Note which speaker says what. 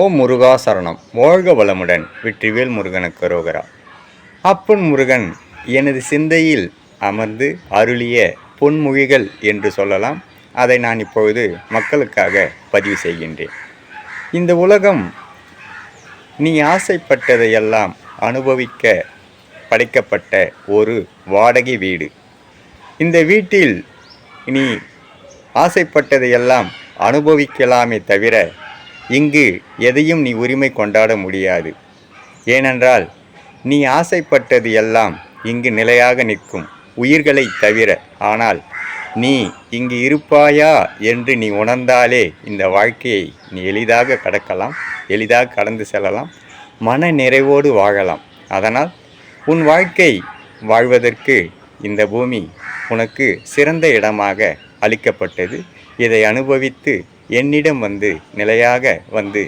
Speaker 1: ஓம் முருகா சரணம். வாழ்க வளமுடன். வெற்றிவேல் முருகனுக்கு அரோகரா. அப்பன் முருகன் எனது சிந்தையில் அமர்ந்து அருளிய பொன்மொழிகள் என்று சொல்லலாம். அதை நான் இப்பொழுது மக்களுக்காக பதிவு செய்கின்றேன். இந்த உலகம் நீ ஆசைப்பட்டதையெல்லாம் அனுபவிக்க படைக்கப்பட்ட ஒரு வாடகை வீடு. இந்த வீட்டில் நீ ஆசைப்பட்டதையெல்லாம் அனுபவிக்கலாமே தவிர இங்கு எதையும் நீ உரிமை கொண்டாட முடியாது. ஏனென்றால் நீ ஆசைப்பட்டது எல்லாம் இங்கு நிலையாக நிற்கும் உயிர்களை தவிர. ஆனால் நீ இங்கு இருப்பாயா என்று நீ உணர்ந்தாலே இந்த வாழ்க்கையை நீ எளிதாக கடக்கலாம், எளிதாக கடந்து செல்லலாம், மன நிறைவோடு வாழலாம். அதனால் உன் வாழ்க்கை வாழ்வதற்கு இந்த பூமி உனக்கு சிறந்த இடமாக அளிக்கப்பட்டது. இதை அனுபவித்து என்னிடம் வந்து நிலையாக வந்து